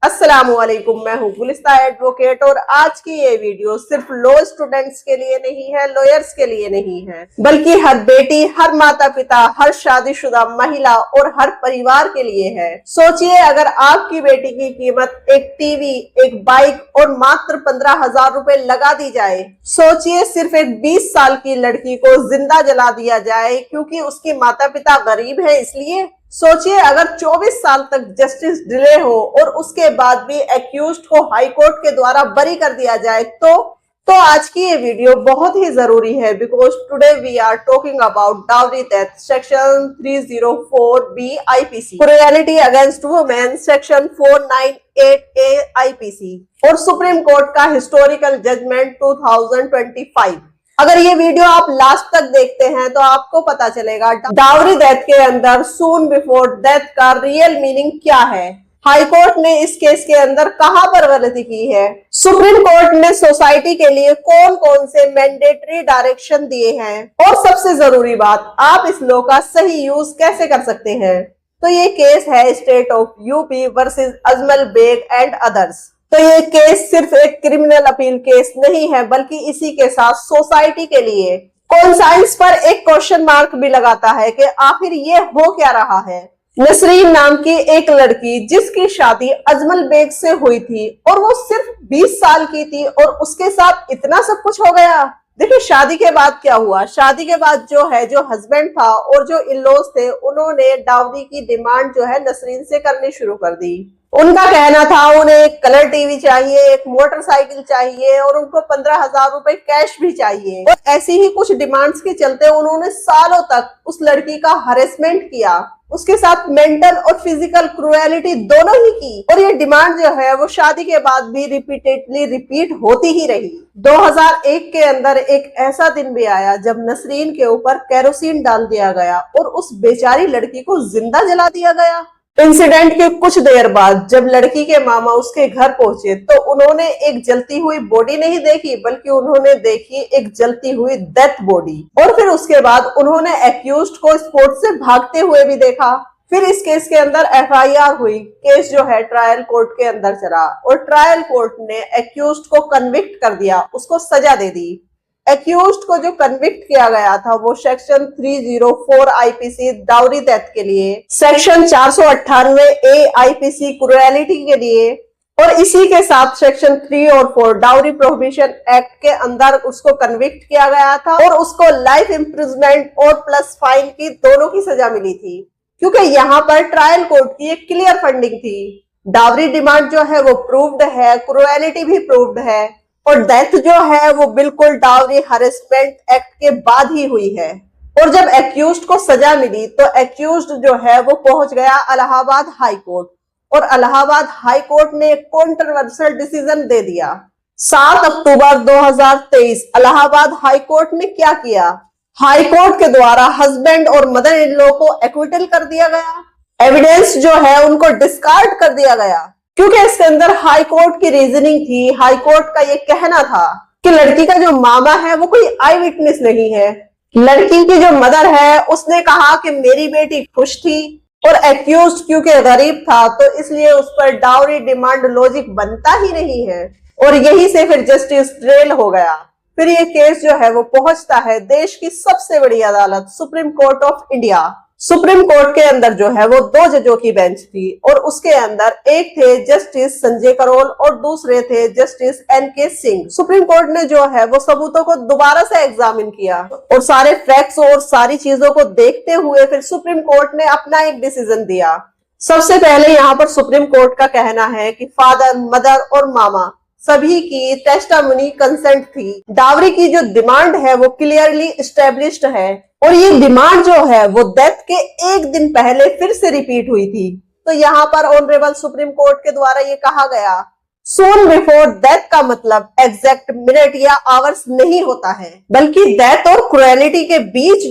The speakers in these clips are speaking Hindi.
अस्सलामुअलैकुम, मैं हूँ गुलिस्ता एडवोकेट और आज की ये वीडियो सिर्फ लॉ स्टूडेंट्स के लिए नहीं है, लॉयर्स के लिए नहीं है, बल्कि हर बेटी, हर माता पिता, हर शादीशुदा महिला और हर परिवार के लिए है। सोचिए, अगर आपकी बेटी की कीमत एक टीवी, एक बाइक और मात्र 15,000 रुपए लगा दी जाए। सोचिए, सिर्फ एक 20 साल की लड़की को जिंदा जला दिया जाए क्योंकि उसके माता पिता गरीब है इसलिए। सोचिए, अगर 24 साल तक जस्टिस डिले हो और उसके बाद भी एक्यूज्ड को हाई कोर्ट के द्वारा बरी कर दिया जाए तो आज की ये वीडियो बहुत ही जरूरी है, because today we are talking about dowry death section 304B IPC, cruelty against women section 498A IPC और सुप्रीम कोर्ट का हिस्टोरिकल जजमेंट 2025। अगर ये वीडियो आप लास्ट तक देखते हैं तो आपको पता चलेगा डाउरी डेथ के अंदर सून बिफोर डेथ का रियल मीनिंग क्या है, हाई कोर्ट ने इस केस के अंदर कहां पर गलती की है, सुप्रीम कोर्ट ने सोसाइटी के लिए कौन कौन से मैंडेटरी डायरेक्शन दिए हैं और सबसे जरूरी बात, आप इस लॉ का सही यूज कैसे कर सकते हैं। तो ये केस है state of UP versus Ajmal Beg and others. तो ये केस सिर्फ एक क्रिमिनल अपील केस नहीं है, बल्कि इसी के साथ सोसाइटी के लिए कॉन्साइंस पर एक क्वेश्चन मार्क भी लगाता है कि आखिर ये हो क्या रहा है। नसरीन नाम की एक लड़की जिसकी शादी अजमल बेग से हुई थी और वो सिर्फ 20 साल की थी और उसके साथ इतना सब कुछ हो गया। देखिए, शादी के बाद क्या हुआ। शादी के बाद जो हस्बैंड था और जो इन-लॉज थे, उन्होंने डाउरी की डिमांड नसरीन से करनी शुरू कर दी। उनका कहना था उन्हें एक कलर टीवी चाहिए, एक मोटरसाइकिल चाहिए और उनको 15,000 रुपए कैश भी चाहिए। और ऐसी ही कुछ डिमांड्स के चलते उन्होंने सालों तक उस लड़की का हरेसमेंट किया, उसके साथ मेंटल और फिजिकल क्रूएलिटी दोनों ही की। और ये डिमांड वो शादी के बाद भी रिपीटेडली रिपीट होती ही रही। 2001 के अंदर एक ऐसा दिन भी आया जब नसरीन के ऊपर केरोसिन डाल दिया गया और उस बेचारी लड़की को जिंदा जला दिया गया। इंसिडेंट के कुछ देर बाद जब लड़की के मामा उसके घर पहुंचे तो उन्होंने एक जलती हुई बॉडी नहीं देखी, बल्कि उन्होंने देखी एक जलती हुई डेथ बॉडी। और फिर उसके बाद उन्होंने एक्यूज्ड को स्पॉट से भागते हुए भी देखा। फिर इस केस के अंदर FIR हुई। केस ट्रायल कोर्ट के अंदर चला और ट्रायल कोर्ट ने एक्यूज्ड को कन्विक्ट कर दिया, उसको सजा दे दी। एक्यूज्ड को जो कन्विक्ट किया गया था वो सेक्शन 304 IPC डाउरी डेथ के लिए, सेक्शन 498A IPC क्रूएलिटी के लिए और इसी के साथ सेक्शन 3 और 4 डाउरी प्रोहिबिशन एक्ट के अंदर उसको कन्विक्ट किया गया था और उसको लाइफ इम्प्रिजमेंट और प्लस फाइन की दोनों की सजा मिली थी, क्योंकि यहाँ पर ट्रायल कोर्ट की एक क्लियर फंडिंग थी। डाउरी डिमांड वो प्रूव्ड है, क्रूएलिटी भी प्रूव्ड है और डेथ वो बिल्कुल डाउरी हरेसमेंट एक्ट के बाद ही हुई है। और जब एक्यूज्ड को सजा मिली तो एक्यूज्ड वो पहुंच गया इलाहाबाद हाई कोर्ट और इलाहाबाद हाई कोर्ट ने एक कॉन्ट्रोवर्शियल डिसीजन दे दिया। 7 अक्टूबर 2023 इलाहाबाद हाई कोर्ट ने क्या किया, हाई कोर्ट के द्वारा हस्बैंड और मदर इन लॉ को एक्विटल कर दिया गया। एविडेंस उनको डिस्कार्ड कर दिया गया, क्योंकि इसके अंदर हाई कोर्ट की रीजनिंग थी। हाई कोर्ट का ये कहना था कि लड़की का जो मामा है वो कोई आई विटनेस नहीं है। लड़की की जो मदर है उसने कहा कि मेरी बेटी खुश थी और एक्यूज्ड क्योंकि गरीब था तो इसलिए उस पर डाउरी डिमांड लॉजिक बनता ही नहीं है। और यही से फिर जस्टिस डिले हो गया। फिर ये केस वो पहुंचता है देश की सबसे बड़ी अदालत supreme court of India. Supreme court के अंदर वो 2 जजों की बेंच थी और उसके अंदर एक थे जस्टिस संजय करोल और दूसरे थे justice NK Singh. Supreme court ने वो सबूतों को दोबारा से एग्जामिन किया और सारे फैक्ट्स और सारी चीजों को देखते हुए फिर सुप्रीम कोर्ट ने अपना एक डिसीजन दिया। सबसे पहले यहाँ पर सुप्रीम कोर्ट का कहना है कि फादर, मदर और मामा सभी की टेस्टामनी कंसेंट थी। डावरी की जो डिमांड है वो क्लियरली एस्टेब्लिश्ड है और ये डिमांड वो डेथ के एक दिन पहले फिर से रिपीट हुई थी। तो यहाँ पर ऑनरेबल सुप्रीम कोर्ट के द्वारा ये कहा गया, सून बिफोर डेथ का मतलब एग्जैक्ट मिनट या आवर्स नहीं होता है, बल्कि डेथ और क्रूएलिटी के बीच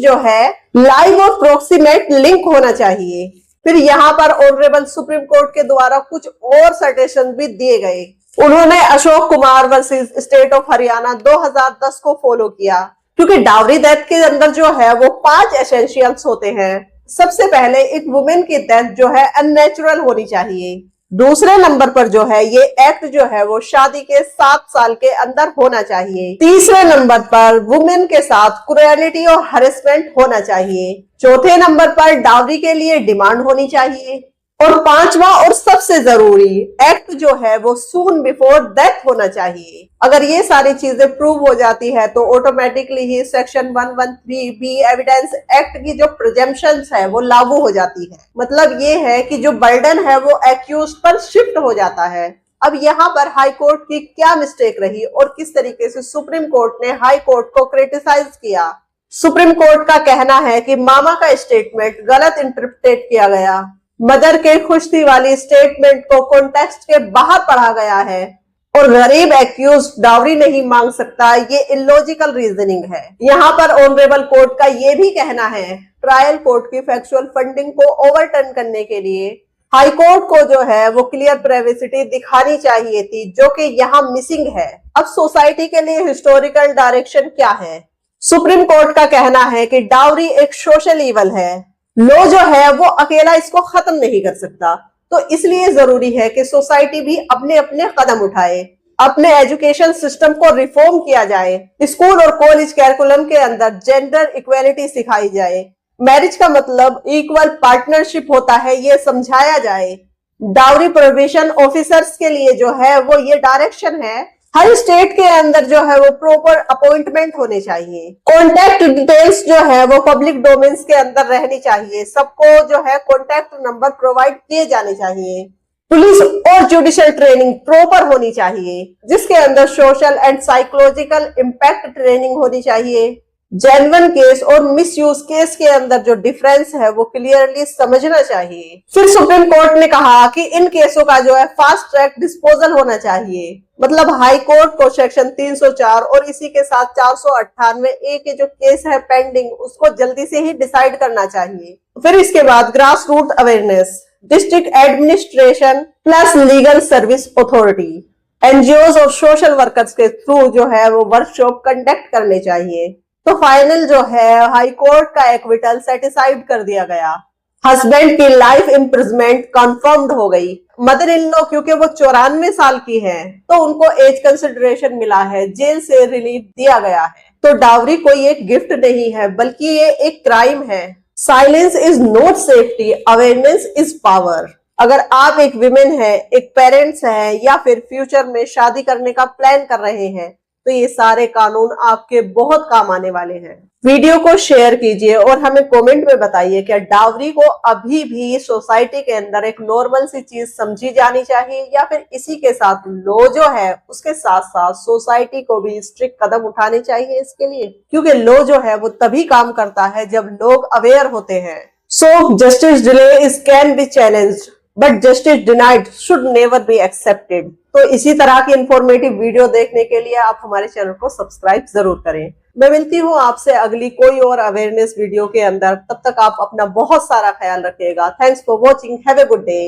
लाइव और प्रोक्सीमेट लिंक होना चाहिए। फिर यहाँ पर ऑनरेबल सुप्रीम कोर्ट के द्वारा कुछ और सजेशन भी दिए गए। उन्होंने Ashok Kumar versus state of Haryana 2010 को फॉलो किया, क्योंकि डाउरी डेथ के अंदर वो 5 एसेंशियल्स होते हैं। सबसे पहले एक वुमेन की डेथ अननेचुरल होनी चाहिए। दूसरे नंबर पर जो है ये एक्ट जो है वो शादी के 7 साल के अंदर होना चाहिए। तीसरे नंबर पर वुमेन के साथ क्रूएलिटी और हरेसमेंट होना चाहिए। चौथे नंबर पर डावरी के लिए डिमांड होनी चाहिए। और पांचवा और सबसे जरूरी एक्ट जो है वो सून बिफोर डेथ होना चाहिए। अगर ये सारी चीजें प्रूव हो जाती है तो ऑटोमेटिकली ही सेक्शन 113B एविडेंस एक्ट की जो प्रिजम्पशंस है वो लागू हो जाती है। मतलब ये है कि जो बर्डन है वो एक्यूज पर शिफ्ट हो जाता है। अब यहाँ पर हाई कोर्ट की क्या मिस्टेक रही और किस तरीके से सुप्रीम कोर्ट ने हाई कोर्ट को क्रिटिसाइज किया। सुप्रीम कोर्ट का कहना है कि मामा का स्टेटमेंट गलत इंटरप्रेट किया गया। मदर के खुश थी वाली स्टेटमेंट को कॉन्टेक्स्ट के बाहर पढ़ा गया है और गरीब एक्यूज डावरी नहीं मांग सकता, ये इलॉजिकल रीजनिंग है। यहाँ पर ऑनरेबल कोर्ट का ये भी कहना है ट्रायल कोर्ट की फैक्चुअल फंडिंग को ओवरटर्न करने के लिए हाई कोर्ट को जो है वो क्लियर प्राइवेसी दिखानी चाहिए थी, जो कि यहाँ मिसिंग है। अब सोसाइटी के लिए हिस्टोरिकल डायरेक्शन क्या है? सुप्रीम कोर्ट का कहना है कि डावरी एक सोशल इवल है। लॉ जो है वो अकेला इसको खत्म नहीं कर सकता, तो इसलिए जरूरी है कि सोसाइटी भी अपने अपने कदम उठाए। अपने एजुकेशन सिस्टम को रिफॉर्म किया जाए। स्कूल और कॉलेज कैरिकुलम के अंदर जेंडर इक्वेलिटी सिखाई जाए। मैरिज का मतलब इक्वल पार्टनरशिप होता है, ये समझाया जाए। डावरी प्रोहिबिशन ऑफिसर्स के लिए जो है वो ये डायरेक्शन है। हर स्टेट के अंदर जो है वो प्रॉपर अपॉइंटमेंट होने चाहिए। कॉन्टैक्ट डिटेल्स जो है वो पब्लिक डोमेन्स के अंदर रहनी चाहिए। सबको जो है कॉन्टैक्ट नंबर प्रोवाइड किए जाने चाहिए। पुलिस और जुडिशियल ट्रेनिंग प्रॉपर होनी चाहिए, जिसके अंदर social and psychological impact training होनी चाहिए। जेन्युइन केस और मिसयूज केस के अंदर जो डिफरेंस है वो क्लियरली समझना चाहिए। फिर सुप्रीम कोर्ट ने कहा कि इन केसों का जो है फास्ट ट्रैक डिस्पोजल होना चाहिए। मतलब हाई कोर्ट को सेक्शन 304 और इसी के साथ 498A के जो केस है पेंडिंग, उसको जल्दी से ही डिसाइड करना चाहिए। फिर इसके बाद grass root awareness, district administration plus legal service authority, NGO और सोशल वर्कर्स के थ्रू जो है वो वर्कशॉप कंडक्ट करने चाहिए। तो फाइनल जो है हाई कोर्ट का एक्विटल सेटिसाइड कर दिया गया। हस्बैंड की लाइफ इम्प्रिजमेंट कंफर्म्ड हो गई। मदर इन लॉ क्योंकि वो 94 साल की है तो उनको एज कंसिडरेशन मिला है, जेल से रिलीफ दिया गया है। तो डावरी कोई एक गिफ्ट नहीं है, बल्कि ये एक क्राइम है। Silence is not safety, awareness is power. अगर आप एक विमेन है, एक पेरेंट्स है या फिर फ्यूचर में शादी करने का प्लान कर रहे हैं तो ये सारे कानून आपके बहुत काम आने वाले हैं। वीडियो को शेयर कीजिए और हमें कमेंट में बताइए क्या डावरी को अभी भी सोसाइटी के अंदर एक नॉर्मल सी चीज समझी जानी चाहिए या फिर इसी के साथ लॉ जो है उसके साथ साथ सोसाइटी को भी स्ट्रिक्ट कदम उठाने चाहिए इसके लिए, क्योंकि लॉ जो है वो तभी काम करता है जब लोग अवेयर होते हैं। So justice delay is can be challenged but justice denied should never be accepted. तो इसी तरह की इंफॉर्मेटिव वीडियो देखने के लिए आप हमारे चैनल को सब्सक्राइब जरूर करें। मैं मिलती हूँ आपसे अगली कोई और अवेयरनेस वीडियो के अंदर। तब तक आप अपना बहुत सारा ख्याल रखिएगा। Thanks for watching. Have a good day.